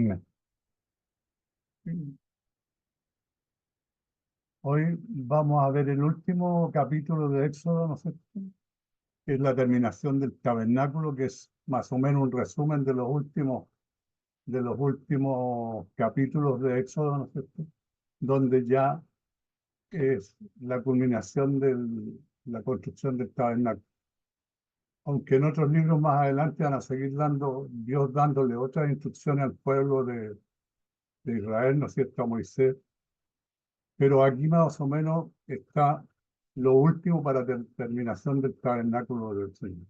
Amén. Hoy vamos a ver el último capítulo de Éxodo, ¿no es cierto? Que es la terminación del tabernáculo, que es más o menos un resumen de los últimos capítulos de Éxodo, ¿no es cierto? Donde ya es la culminación de la construcción del tabernáculo. Aunque en otros libros más adelante van a seguir Dios dándole otras instrucciones al pueblo de Israel, ¿no es cierto?, a Moisés. Pero aquí más o menos está lo último para terminación del tabernáculo del Señor.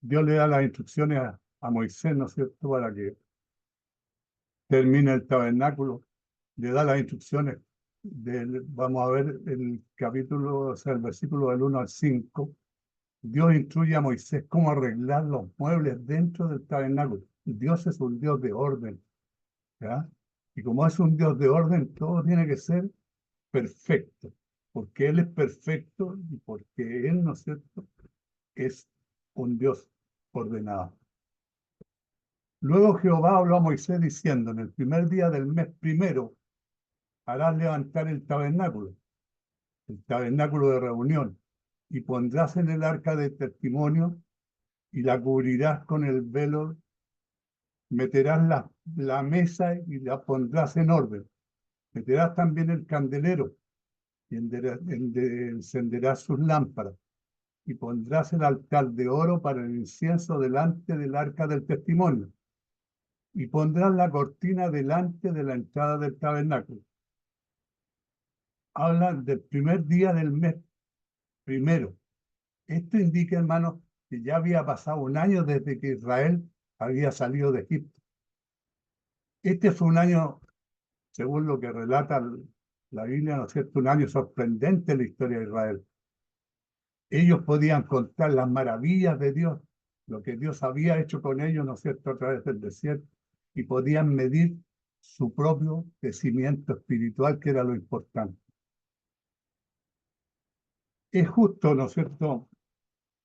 Dios le da las instrucciones a Moisés, ¿no es cierto?, para que termine el tabernáculo. Le da las instrucciones, vamos a ver el capítulo, o sea, el versículo del 1 al 5. Dios instruye a Moisés cómo arreglar los muebles dentro del tabernáculo. Dios es un Dios de orden, ¿ya? Y como es un Dios de orden, todo tiene que ser perfecto, porque Él es perfecto y porque Él, ¿no es cierto?, es un Dios ordenado. Luego Jehová habló a Moisés diciendo: en el primer día del mes primero harás levantar el tabernáculo de reunión, y pondrás en el arca de testimonio y la cubrirás con el velo, meterás la mesa y la pondrás en orden, meterás también el candelero y encenderás sus lámparas, y pondrás el altar de oro para el incienso delante del arca del testimonio, y pondrás la cortina delante de la entrada del tabernáculo. Habla del primer día del mes primero. Esto indica, hermanos, que ya había pasado un año desde que Israel había salido de Egipto. Este fue un año, según lo que relata la Biblia, ¿no es cierto?, un año sorprendente en la historia de Israel. Ellos podían contar las maravillas de Dios, lo que Dios había hecho con ellos, ¿no es cierto?, a través del desierto, y podían medir su propio crecimiento espiritual, que era lo importante. Es justo, ¿no es cierto?,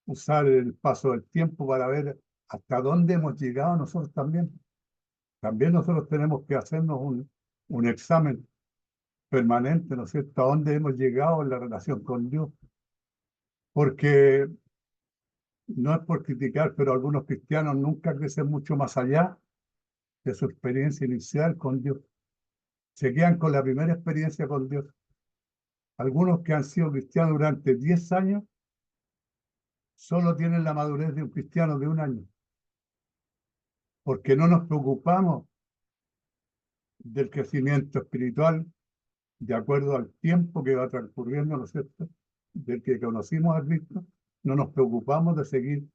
usar el paso del tiempo para ver hasta dónde hemos llegado nosotros también. También nosotros tenemos que hacernos un examen permanente, ¿no es cierto?, a dónde hemos llegado en la relación con Dios. Porque no es por criticar, pero algunos cristianos nunca crecen mucho más allá de su experiencia inicial con Dios. Se quedan con la primera experiencia con Dios. Algunos que han sido cristianos durante 10 años solo tienen la madurez de un cristiano de un año, porque no nos preocupamos del crecimiento espiritual de acuerdo al tiempo que va transcurriendo, ¿no es cierto?, del que conocimos a Cristo. No nos preocupamos de seguir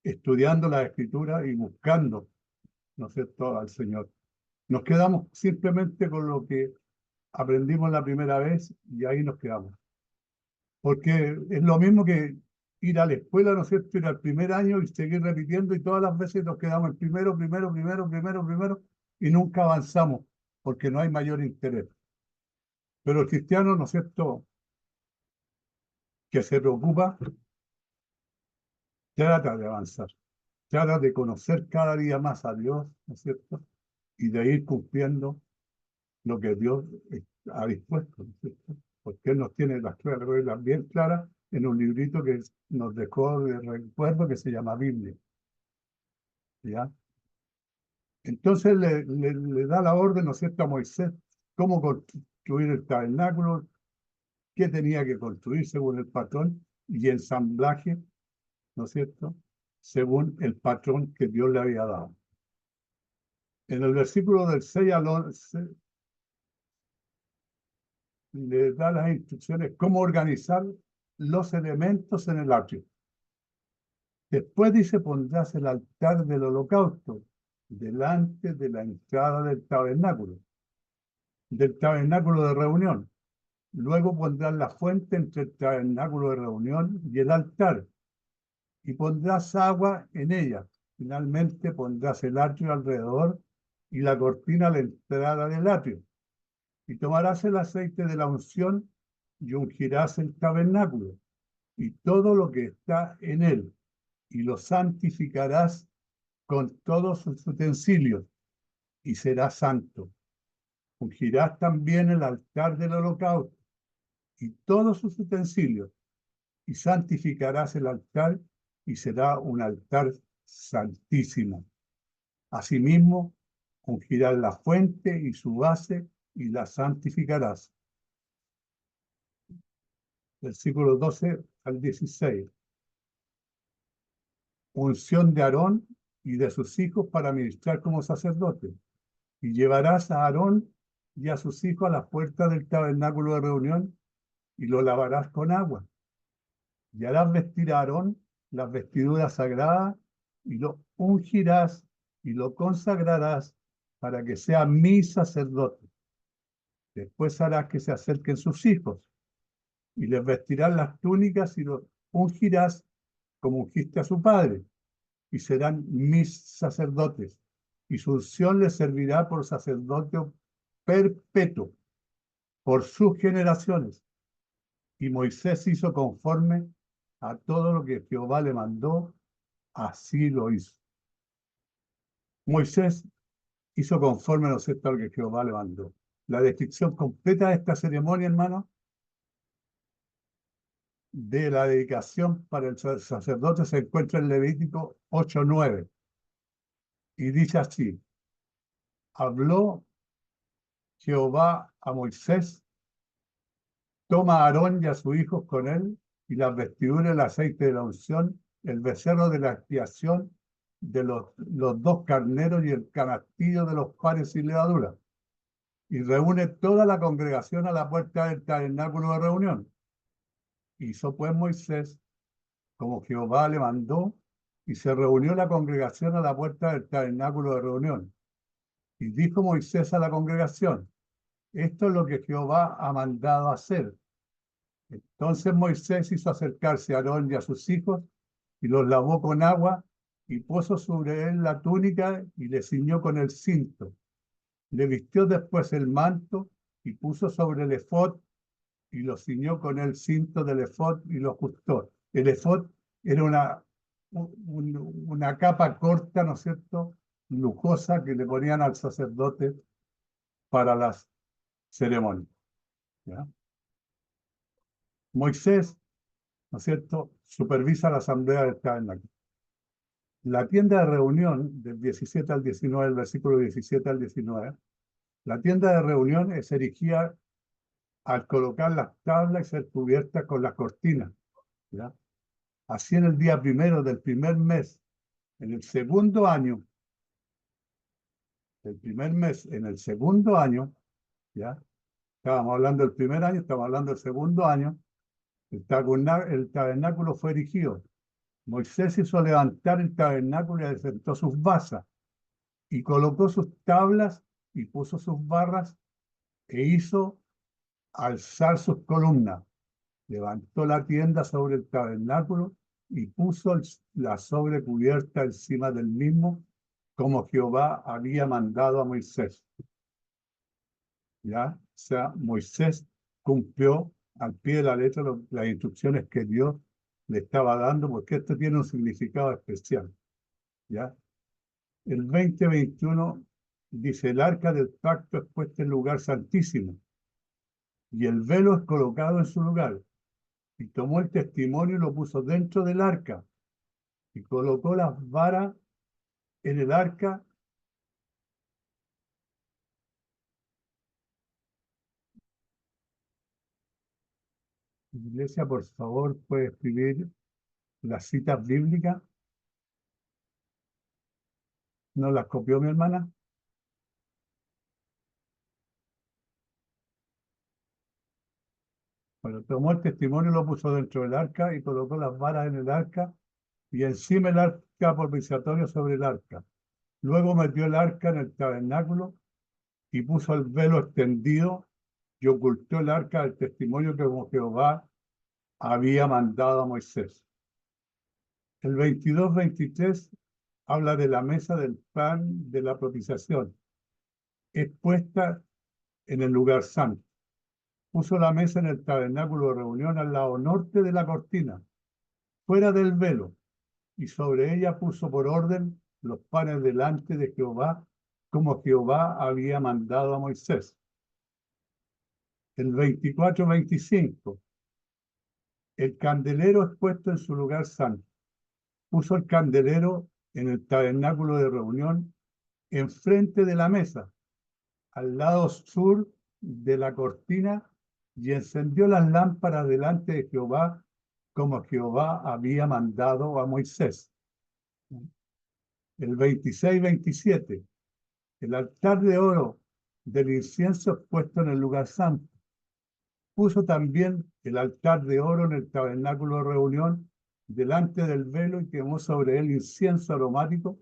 estudiando la Escritura y buscando, ¿no es cierto?, al Señor. Nos quedamos simplemente con lo que aprendimos la primera vez y ahí nos quedamos. Porque es lo mismo que ir a la escuela, ¿no es cierto?, ir al primer año y seguir repitiendo, y todas las veces nos quedamos en primero, y nunca avanzamos porque no hay mayor interés. Pero el cristiano, ¿no es cierto?, que se preocupa, trata de avanzar, trata de conocer cada día más a Dios, ¿no es cierto?, y de ir cumpliendo lo que Dios ha dispuesto, ¿no es cierto?, porque Él nos tiene las reglas bien claras en un librito que nos dejó de recuerdo, que se llama Biblia, ¿ya? Entonces le da la orden, ¿no es cierto?, a Moisés cómo construir el tabernáculo, qué tenía que construir según el patrón, y ensamblaje, ¿no es cierto?, según el patrón que Dios le había dado. En el versículo del 6 al 11 le da las instrucciones cómo organizar los elementos en el atrio. Después dice: pondrás el altar del holocausto delante de la entrada del tabernáculo de reunión. Luego pondrás la fuente entre el tabernáculo de reunión y el altar, y pondrás agua en ella. Finalmente pondrás el atrio alrededor y la cortina a la entrada del atrio. Y tomarás el aceite de la unción y ungirás el tabernáculo y todo lo que está en él, y lo santificarás con todos sus utensilios, y será santo. Ungirás también el altar del holocausto y todos sus utensilios, y santificarás el altar, y será un altar santísimo. Asimismo, ungirás la fuente y su base, y la santificarás. Versículos 12 al 16. Unción de Aarón y de sus hijos para ministrar como sacerdotes. Y llevarás a Aarón y a sus hijos a la puerta del tabernáculo de reunión, y lo lavarás con agua. Y harás vestir a Aarón las vestiduras sagradas, y lo ungirás y lo consagrarás para que sea mi sacerdote. Después harás que se acerquen sus hijos, y les vestirás las túnicas y los ungirás como ungiste a su padre, y serán mis sacerdotes, y su unción les servirá por sacerdocio perpetuo por sus generaciones. Y Moisés hizo conforme a todo lo que Jehová le mandó, así lo hizo. Moisés hizo conforme, ¿no es cierto?, a lo que Jehová le mandó. La descripción completa de esta ceremonia, hermano, de la dedicación para el sacerdote se encuentra en Levítico 8:9. Y dice así: habló Jehová a Moisés: toma a Aarón y a sus hijos con él, y las vestiduras, el aceite de la unción, el becerro de la expiación, de los dos carneros y el canastillo de los panes sin levadura. Y reúne toda la congregación a la puerta del tabernáculo de reunión. Hizo pues Moisés como Jehová le mandó, y se reunió la congregación a la puerta del tabernáculo de reunión. Y dijo Moisés a la congregación: esto es lo que Jehová ha mandado hacer. Entonces Moisés hizo acercarse a Aarón y a sus hijos, y los lavó con agua, y puso sobre él la túnica, y le ciñó con el cinto. Le vistió después el manto, y puso sobre el efod, y lo ciñó con el cinto del efod, y lo ajustó. El efod era una capa corta, ¿no es cierto?, lujosa, que le ponían al sacerdote para las ceremonias. ¿Ya? Moisés, ¿no es cierto?, supervisa la asamblea del tabernáculo. La tienda de reunión, del 17 al 19, el versículo 17 al 19, la tienda de reunión es erigida al colocar las tablas y ser cubierta con las cortinas. ¿Ya? Así en el día primero del primer mes, en el segundo año, en el segundo año, ¿ya? Estábamos hablando del primer año, estamos hablando del segundo año, el tabernáculo fue erigido. Moisés hizo levantar el tabernáculo y asentó sus basas, y colocó sus tablas y puso sus barras, e hizo alzar sus columnas. Levantó la tienda sobre el tabernáculo y puso la sobrecubierta encima del mismo, como Jehová había mandado a Moisés. ¿Ya? O sea, Moisés cumplió al pie de la letra las instrucciones que Dios le estaba dando, porque esto tiene un significado especial. ¿Ya? El 20:21 dice: el arca del pacto es puesta en lugar santísimo, y el velo es colocado en su lugar. Y tomó el testimonio y lo puso dentro del arca, y colocó las varas en el arca. Iglesia, por favor, puede escribir las citas bíblicas. ¿No las copió mi hermana? Bueno, tomó el testimonio y lo puso dentro del arca, y colocó las varas en el arca, y encima el arca propiciatorio sobre el arca. Luego metió el arca en el tabernáculo, y puso el velo extendido, y ocultó el arca del testimonio que como Jehová había mandado a Moisés. El 22-23 habla de la mesa del pan de la propiciación. Es puesta en el lugar santo. Puso la mesa en el tabernáculo de reunión al lado norte de la cortina, fuera del velo, y sobre ella puso por orden los panes delante de Jehová, como Jehová había mandado a Moisés. El 24-25, el candelero es puesto en su lugar santo. Puso el candelero en el tabernáculo de reunión, enfrente de la mesa, al lado sur de la cortina, y encendió las lámparas delante de Jehová, como Jehová había mandado a Moisés. El 26-27, el altar de oro del incienso puesto en el lugar santo. Puso también el altar de oro en el tabernáculo de reunión, delante del velo, y quemó sobre él incienso aromático,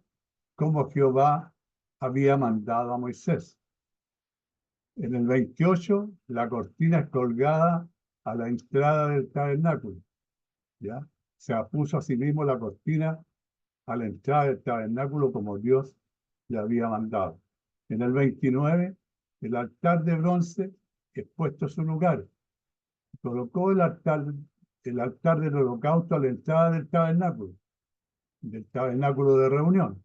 como Jehová había mandado a Moisés. En el 28, la cortina es colgada a la entrada del tabernáculo. ¿Ya? Se puso asimismo la cortina a la entrada del tabernáculo como Dios le había mandado. En el 29, el altar de bronce es puesto en su lugar. Colocó el altar del holocausto a la entrada del tabernáculo de reunión,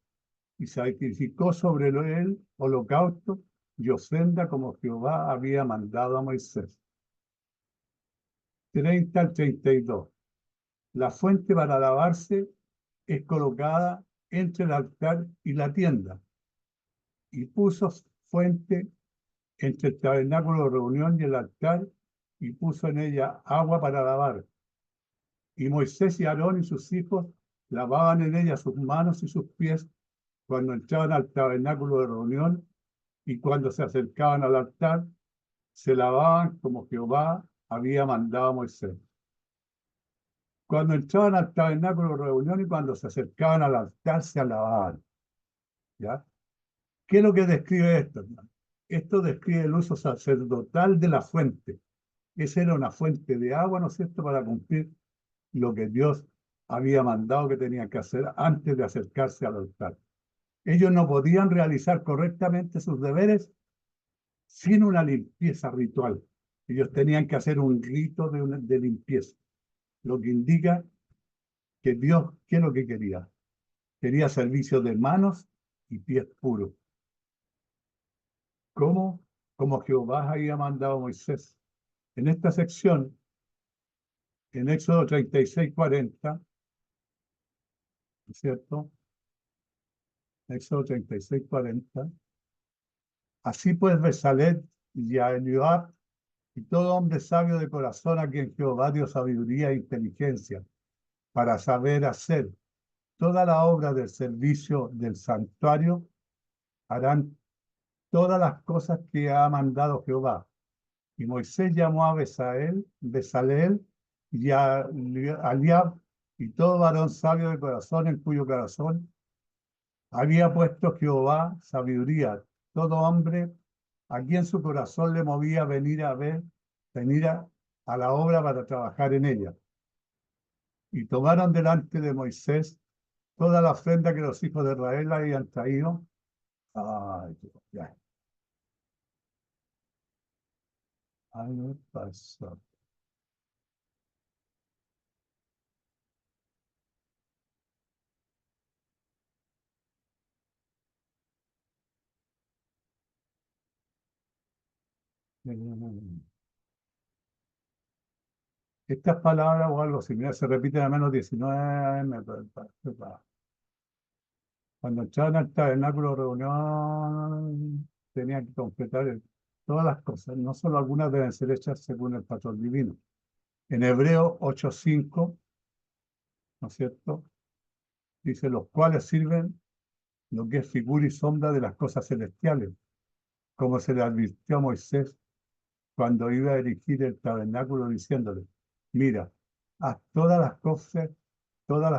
y sacrificó sobre él holocausto y ofrenda como Jehová había mandado a Moisés. 30-32. La fuente para lavarse es colocada entre el altar y la tienda, y puso fuente entre el tabernáculo de reunión y el altar, y puso en ella agua para lavar. Y Moisés y Aarón y sus hijos lavaban en ella sus manos y sus pies cuando entraban al tabernáculo de reunión, y cuando se acercaban al altar, se lavaban como Jehová había mandado a Moisés. Cuando entraban al tabernáculo de reunión y cuando se acercaban al altar, se lavaban. ¿Ya? ¿Qué es lo que describe esto, hermano? Esto describe el uso sacerdotal de la fuente. Esa era una fuente de agua, ¿no es cierto?, para cumplir lo que Dios había mandado que tenían que hacer antes de acercarse al altar. Ellos no podían realizar correctamente sus deberes sin una limpieza ritual. Ellos tenían que hacer un rito de limpieza, lo que indica que Dios, ¿qué es lo que quería? Quería servicio de manos y pies puros. ¿Cómo? Como Jehová había mandado a Moisés. En esta sección, en Éxodo 36-40, ¿no es cierto? Éxodo 36-40. Así pues, Besalet y Eliab y todo hombre sabio de corazón a quien Jehová dio sabiduría e inteligencia para saber hacer toda la obra del servicio del santuario, harán todas las cosas que ha mandado Jehová. Y Moisés llamó a Besaleel y a Eliab y todo varón sabio de corazón en cuyo corazón había puesto Jehová sabiduría, todo hombre a quien su corazón le movía venir a la obra para trabajar en ella. Y tomaron delante de Moisés toda la ofrenda que los hijos de Israel habían traído. Ay, ya. Ay, me pasó. Estas palabras o algo similar se repiten al menos 19 veces. Cuando entraban al tabernáculo de reunión, tenían que completar todas las cosas, no solo algunas deben ser hechas según el patrón divino. En Hebreo 8:5, ¿no es cierto? Dice, los cuales sirven lo que es figura y sombra de las cosas celestiales, como se le advirtió a Moisés cuando iba a erigir el tabernáculo, diciéndole, mira, haz todas las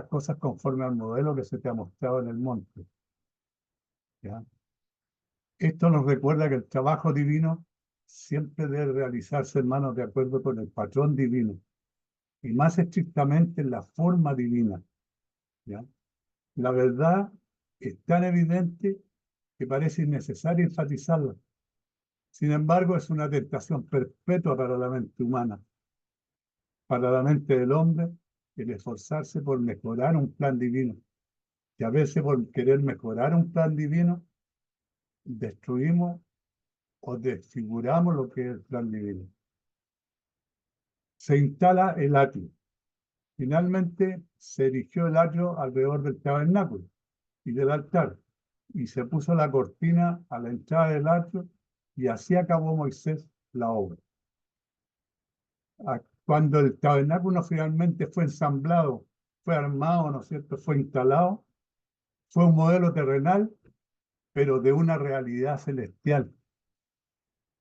cosas conforme al modelo que se te ha mostrado en el monte. ¿Ya? Esto nos recuerda que el trabajo divino siempre debe realizarse, hermanos, de acuerdo con el patrón divino, y más estrictamente en la forma divina. ¿Ya? La verdad es tan evidente que parece innecesario enfatizarla. Sin embargo, es una tentación perpetua para la mente humana, para la mente del hombre, el esforzarse por mejorar un plan divino, que a veces por querer mejorar un plan divino, destruimos o desfiguramos lo que es el plan divino. Se instala el atrio. Finalmente se erigió el atrio alrededor del tabernáculo y del altar, y se puso la cortina a la entrada del atrio, y así acabó Moisés la obra. Cuando el tabernáculo finalmente fue ensamblado, fue armado, ¿no es cierto?, fue instalado, fue un modelo terrenal, pero de una realidad celestial,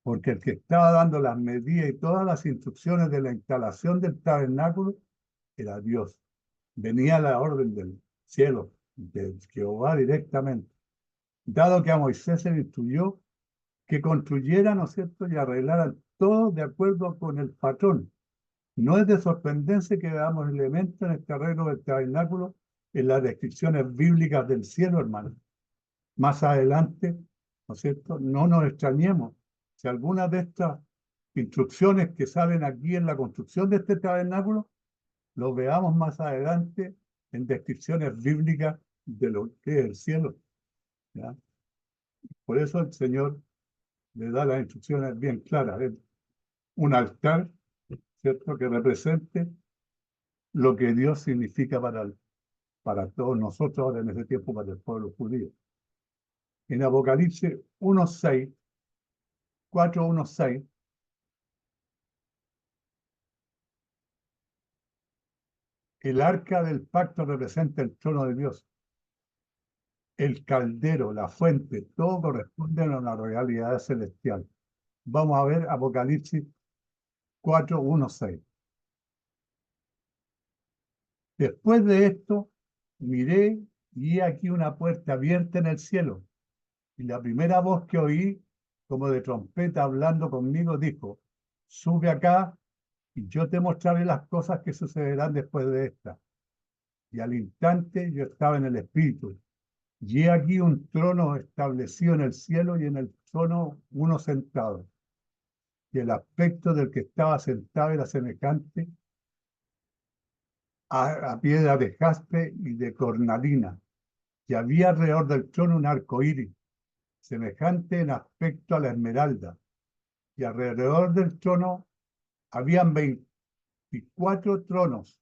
porque el que estaba dando las medidas y todas las instrucciones de la instalación del tabernáculo era Dios. Venía la orden del cielo, de Jehová directamente. Dado que a Moisés se le instruyó que construyera, ¿no es cierto?, y arreglara todo de acuerdo con el patrón. No es de sorprenderse que veamos elementos en este arreglo del tabernáculo en las descripciones bíblicas del cielo, hermano. Más adelante, ¿no es cierto?, no nos extrañemos si algunas de estas instrucciones que salen aquí en la construcción de este tabernáculo, lo veamos más adelante en descripciones bíblicas de lo que es el cielo, ¿ya? Por eso el Señor le da las instrucciones bien claras. Es un altar, ¿cierto?, que represente lo que Dios significa para todos nosotros ahora en ese tiempo, para el pueblo judío. En Apocalipsis 1:6, 4:1-6, el arca del pacto representa el trono de Dios. El caldero, la fuente, todo corresponde a una realidad celestial. Vamos a ver Apocalipsis 4:1-6. Después de esto, miré y aquí una puerta abierta en el cielo. Y la primera voz que oí, como de trompeta hablando conmigo, dijo: sube acá y yo te mostraré las cosas que sucederán después de esta. Y al instante yo estaba en el Espíritu. Y he aquí un trono establecido en el cielo y en el trono uno sentado. Y el aspecto del que estaba sentado era semejante a piedra de jaspe y de cornalina. Y había alrededor del trono un arco iris, semejante en aspecto a la esmeralda. Y alrededor del trono habían 24 tronos,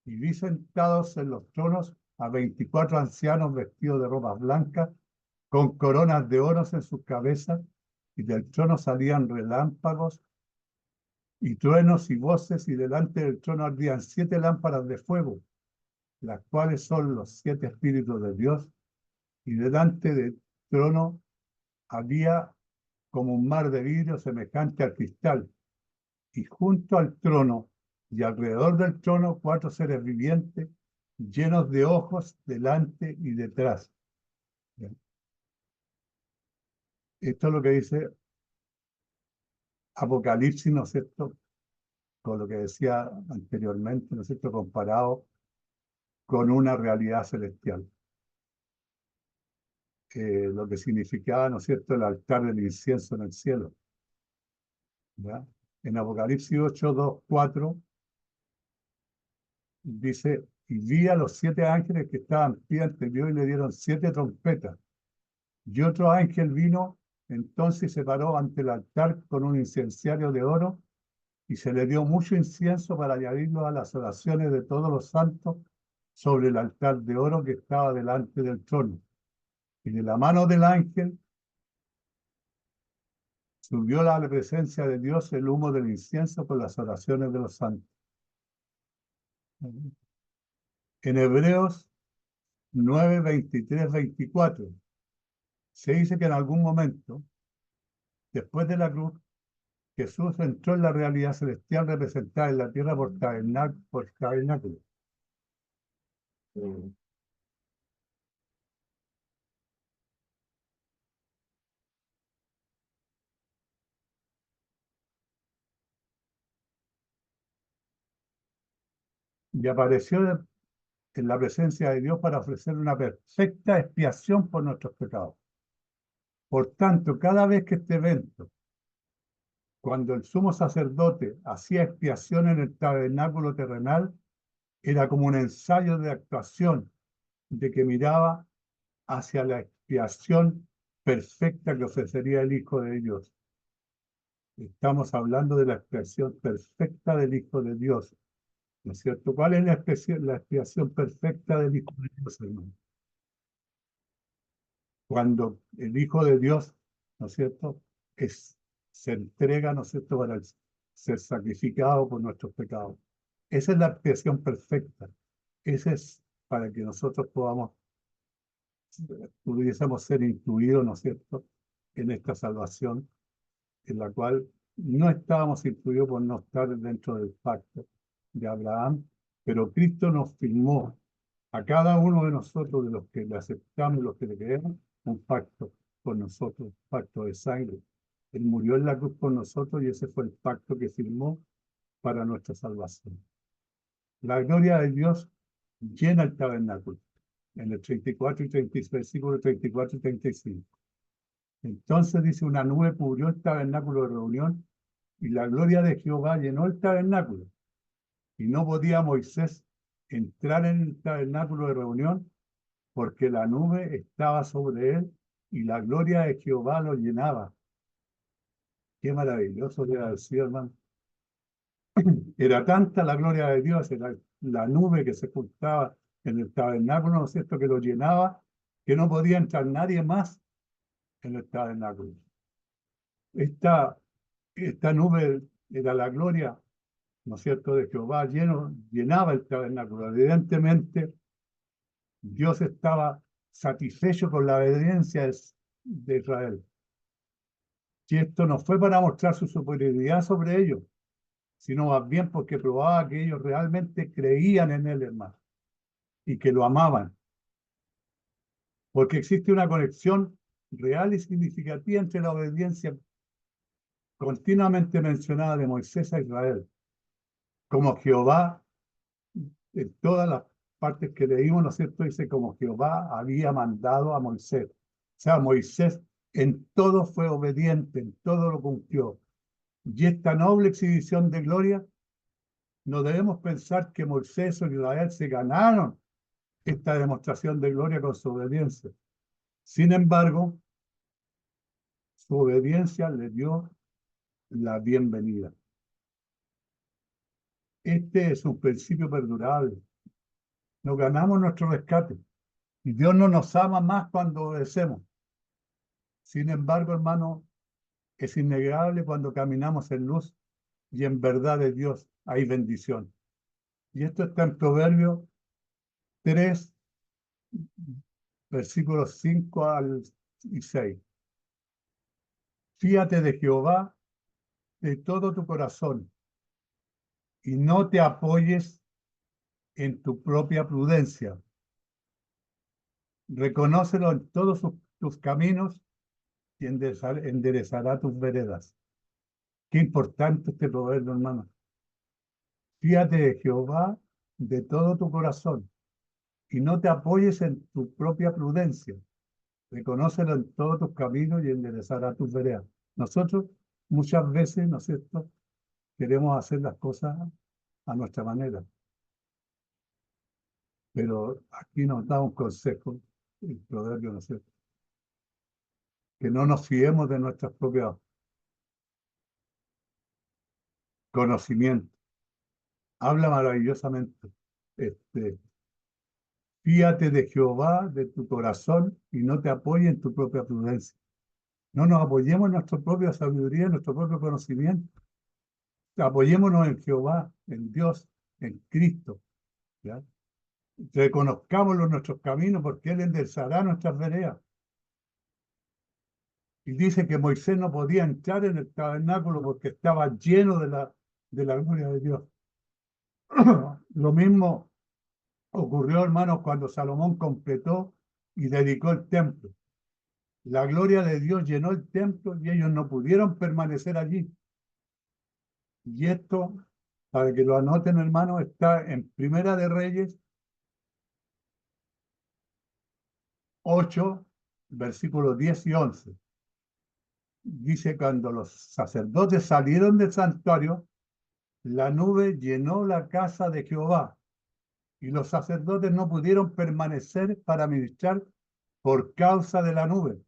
y vi sentados en los tronos a 24 ancianos vestidos de ropas blancas, con coronas de oro en sus cabezas, y del trono salían relámpagos y truenos y voces, y delante del trono ardían 7 lámparas de fuego, las cuales son los 7 espíritus de Dios, y delante del trono había como un mar de vidrio semejante al cristal, y junto al trono y alrededor del trono 4 seres vivientes llenos de ojos delante y detrás. Bien. Esto es lo que dice Apocalipsis, ¿no es cierto?, con lo que decía anteriormente, ¿no es cierto?, comparado con una realidad celestial. Lo que significaba, ¿no es cierto?, el altar del incienso en el cielo, ¿ya? En Apocalipsis 8:2-4 dice: y vi a los 7 ángeles que estaban pie ante Dios, y le dieron 7 trompetas. Y otro ángel vino entonces y se paró ante el altar con un incenciario de oro, y se le dio mucho incienso para añadirlo a las oraciones de todos los santos sobre el altar de oro que estaba delante del trono. Y de la mano del ángel subió a la presencia de Dios el humo del incienso con las oraciones de los santos. En Hebreos 9:23-24 se dice que en algún momento, después de la cruz, Jesús entró en la realidad celestial representada en la tierra por tabernáculo. Y apareció en la presencia de Dios para ofrecer una perfecta expiación por nuestros pecados. Por tanto, cada vez que este evento, cuando el sumo sacerdote hacía expiación en el tabernáculo terrenal, era como un ensayo de actuación de que miraba hacia la expiación perfecta que ofrecería el Hijo de Dios. Estamos hablando de la expiación perfecta del Hijo de Dios, ¿no es cierto? ¿Cuál es la expiación perfecta del Hijo de Dios, hermano? Cuando el Hijo de Dios, ¿no es cierto?, se entrega, ¿no es cierto?, para ser sacrificado por nuestros pecados. Esa es la expiación perfecta. Esa es para que nosotros pudiésemos ser incluidos, ¿no es cierto?, en esta salvación, en la cual no estábamos incluidos por no estar dentro del pacto de Abraham, pero Cristo nos firmó a cada uno de nosotros, de los que le aceptamos, los que le creemos, un pacto con nosotros, un pacto de sangre. Él murió en la cruz por nosotros y ese fue el pacto que firmó para nuestra salvación. La gloria de Dios llena el tabernáculo en el 34 y 36, versículos 34 y 35. Entonces dice, una nube cubrió el tabernáculo de reunión y la gloria de Jehová llenó el tabernáculo. Y no podía Moisés entrar en el tabernáculo de reunión porque la nube estaba sobre él y la gloria de Jehová lo llenaba. Qué maravilloso era el cielo, hermano. Era tanta la gloria de Dios, era la nube que se juntaba en el tabernáculo, ¿no es cierto?, que lo llenaba, que no podía entrar nadie más en el tabernáculo. Esta nube era la gloria, ¿no es cierto?, de Jehová, llenaba el tabernáculo. Evidentemente, Dios estaba satisfecho con la obediencia de Israel. Y esto no fue para mostrar su superioridad sobre ellos, sino más bien porque probaba que ellos realmente creían en él, hermano, y que lo amaban. Porque existe una conexión real y significativa entre la obediencia continuamente mencionada de Moisés a Israel, como Jehová, en todas las partes que leímos, ¿no es cierto?, dice como Jehová había mandado a Moisés. O sea, Moisés en todo fue obediente, en todo lo cumplió. Y esta noble exhibición de gloria, no debemos pensar que Moisés o Israel se ganaron esta demostración de gloria con su obediencia. Sin embargo, su obediencia le dio la bienvenida. Este es un principio perdurable. Nos ganamos nuestro rescate. Y Dios no nos ama más cuando obedecemos. Sin embargo, hermano, es innegable cuando caminamos en luz y en verdad de Dios hay bendición. Y esto está en Proverbios 3, versículos 5 y 6. Fíate de Jehová de todo tu corazón y no te apoyes en tu propia prudencia. Reconócelo en todos tus caminos y enderezará tus veredas. Qué importante este proverbio, hermano. Fíate de Jehová de todo tu corazón y no te apoyes en tu propia prudencia. Reconócelo en todos tus caminos y enderezará tus veredas. Nosotros muchas veces, ¿no es cierto?, queremos hacer las cosas a nuestra manera. Pero aquí nos da un consejo, el proverbio, ¿no es cierto?, que no nos fiemos de nuestros propios conocimientos. Habla maravillosamente. Fíate de Jehová de tu corazón y no te apoyes en tu propia prudencia. No nos apoyemos en nuestra propia sabiduría, en nuestro propio conocimiento. Apoyémonos en Jehová, en Dios, en Cristo. ¿Ya? Reconozcámoslo en nuestros caminos porque Él enderezará nuestras veredas. Y dice que Moisés no podía entrar en el tabernáculo porque estaba lleno de la gloria de Dios. Lo mismo ocurrió, hermanos, cuando Salomón completó y dedicó el templo. La gloria de Dios llenó el templo y ellos no pudieron permanecer allí. Y esto, para que lo anoten, hermanos, está en Primera de Reyes 8, versículos 10 y 11. Dice, cuando los sacerdotes salieron del santuario, la nube llenó la casa de Jehová y los sacerdotes no pudieron permanecer para ministrar por causa de la nube,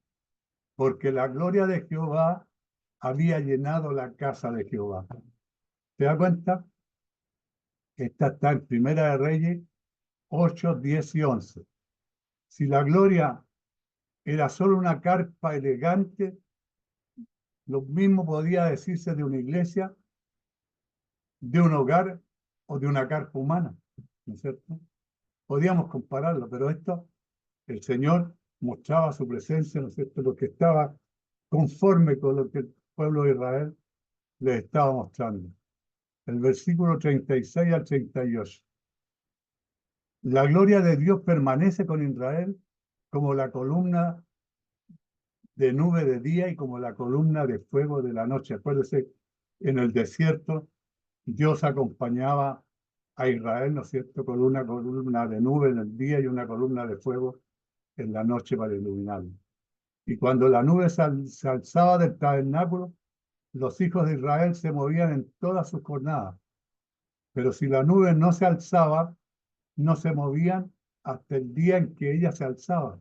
porque la gloria de Jehová había llenado la casa de Jehová. ¿Te das cuenta? Esta está en Primera de Reyes 8, 10 y 11. Si la gloria era solo una carpa elegante, lo mismo podía decirse de una iglesia, de un hogar o de una carpa humana, ¿no es cierto? Podíamos compararlo, pero esto, el Señor mostraba su presencia, ¿no es cierto? Lo que estaba conforme con lo que el pueblo de Israel les estaba mostrando. El versículo 36 al 38. La gloria de Dios permanece con Israel como la columna de nube de día y como la columna de fuego de la noche. Acuérdese, en el desierto Dios acompañaba a Israel, ¿no es cierto?, con una columna de nube en el día y una columna de fuego en la noche para iluminarlo. Y cuando la nube se alzaba del tabernáculo, los hijos de Israel se movían en todas sus jornadas. Pero si la nube no se alzaba, no se movían hasta el día en que ella se alzaba,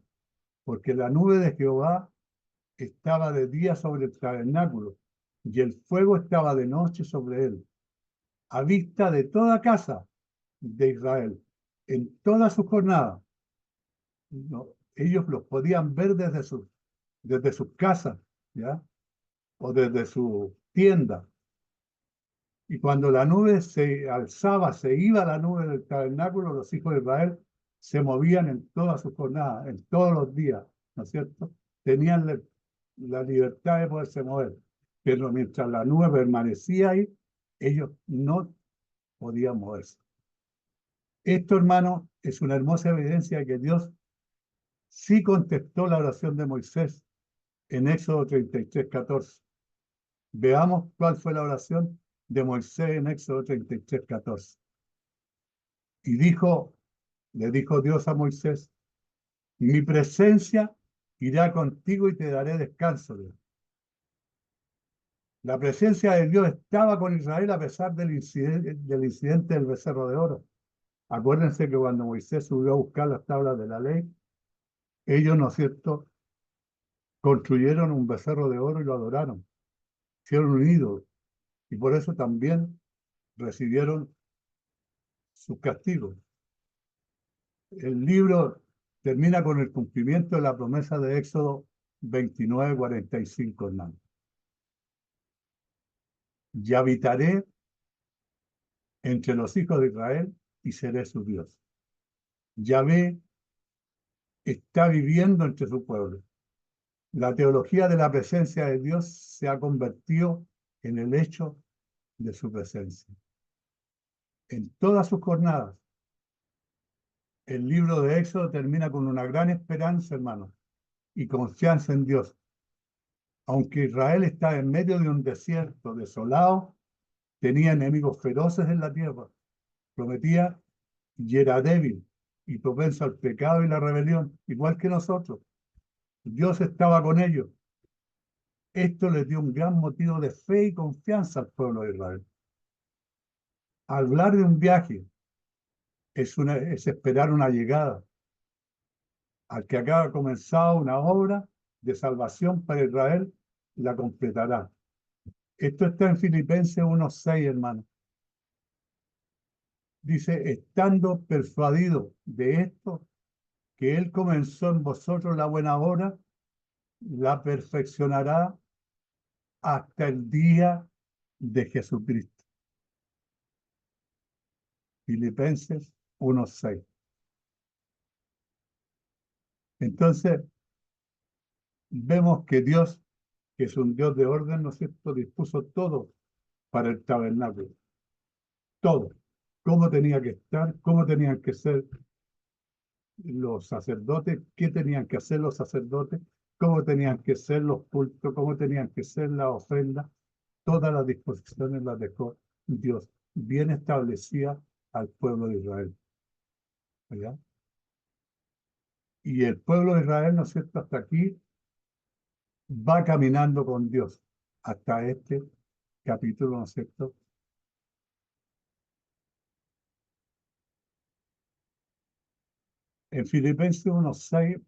porque la nube de Jehová estaba de día sobre el tabernáculo, y el fuego estaba de noche sobre él, a vista de toda casa de Israel, en toda su jornada. No, ellos los podían ver desde sus casas, ¿ya? O desde su tienda. Y cuando la nube se alzaba, se iba la nube del tabernáculo, los hijos de Israel se movían en toda su jornada, en todos los días, ¿no es cierto? Tenían la libertad de poderse mover, pero mientras la nube permanecía ahí, ellos no podían moverse. Esto, hermano, es una hermosa evidencia de que Dios sí contestó la oración de Moisés en Éxodo 33, 14. Veamos cuál fue la oración de Moisés en Éxodo 33, 14. Y le dijo Dios a Moisés, mi presencia irá contigo y te daré descanso. La presencia de Dios estaba con Israel a pesar del incidente del becerro de oro. Acuérdense que cuando Moisés subió a buscar las tablas de la ley, ellos, ¿no es cierto?, construyeron un becerro de oro y lo adoraron, hicieron un ídolo, y por eso también recibieron sus castigos. El libro termina con el cumplimiento de la promesa de Éxodo 29, 45, hermano. Y habitaré entre los hijos de Israel y seré su Dios. Yahvé está viviendo entre su pueblo. La teología de la presencia de Dios se ha convertido en el hecho de su presencia. En todas sus jornadas, el libro de Éxodo termina con una gran esperanza, hermano, y confianza en Dios. Aunque Israel está en medio de un desierto desolado, tenía enemigos feroces en la tierra, prometía y era débil y propenso al pecado y la rebelión, igual que nosotros. Dios estaba con ellos. Esto les dio un gran motivo de fe y confianza al pueblo de Israel. Hablar de un viaje es esperar una llegada. Al que acaba comenzado una obra de salvación para Israel, la completará. Esto está en Filipenses 1:6, hermano. Dice, estando persuadido de esto, que Él comenzó en vosotros la buena obra, la perfeccionará hasta el día de Jesucristo. Filipenses 1:6. Entonces, vemos que Dios, que es un Dios de orden, ¿no es cierto?, dispuso todo para el tabernáculo. Todo. Cómo tenía que estar, cómo tenían que ser los sacerdotes, qué tenían que hacer los sacerdotes, cómo tenían que ser los cultos, cómo tenían que ser las ofrendas. Todas las disposiciones las dejó Dios, bien establecida al pueblo de Israel. ¿Verdad? Y el pueblo de Israel, ¿no es cierto?, hasta aquí va caminando con Dios, hasta este capítulo, ¿no es cierto?, En Filipenses 1:6,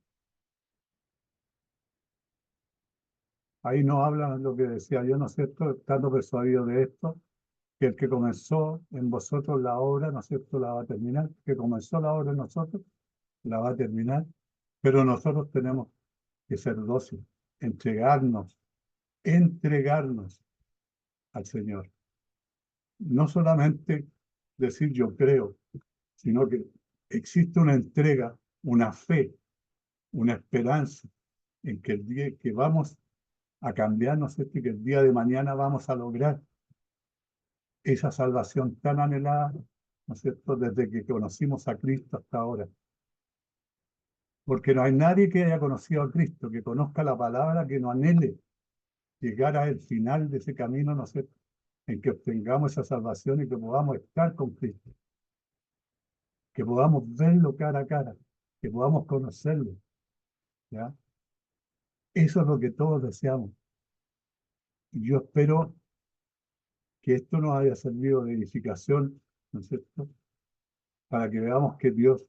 ahí nos habla lo que decía yo, ¿no es cierto? Estando persuadido de esto, que el que comenzó en vosotros la obra, ¿no es cierto?, la va a terminar. Que comenzó la obra en nosotros, la va a terminar. Pero nosotros tenemos que ser dóciles, entregarnos al Señor. No solamente decir yo creo, sino que existe una entrega, una fe, una esperanza en que el día que vamos a cambiar, ¿no es cierto?, y que el día de mañana vamos a lograr esa salvación tan anhelada, ¿no es cierto?, desde que conocimos a Cristo hasta ahora. Porque no hay nadie que haya conocido a Cristo, que conozca la palabra, que no anhele llegar al final de ese camino, ¿no es cierto?, en que obtengamos esa salvación y que podamos estar con Cristo, que podamos verlo cara a cara, que podamos conocerlo, ¿ya? Eso es lo que todos deseamos. Y yo espero que esto nos haya servido de edificación, ¿no es cierto?, para que veamos que Dios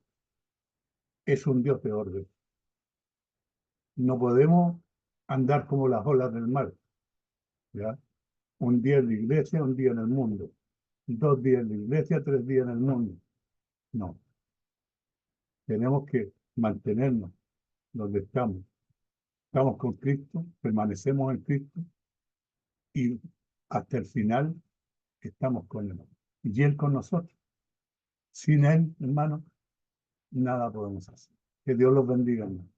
es un Dios de orden. No podemos andar como las olas del mar, ¿ya? Un día en la iglesia, un día en el mundo. 2 días en la iglesia, 3 días en el mundo. No, tenemos que mantenernos donde estamos. Estamos con Cristo, permanecemos en Cristo y hasta el final estamos con Él. Y Él con nosotros. Sin Él, hermano, nada podemos hacer. Que Dios los bendiga, hermano.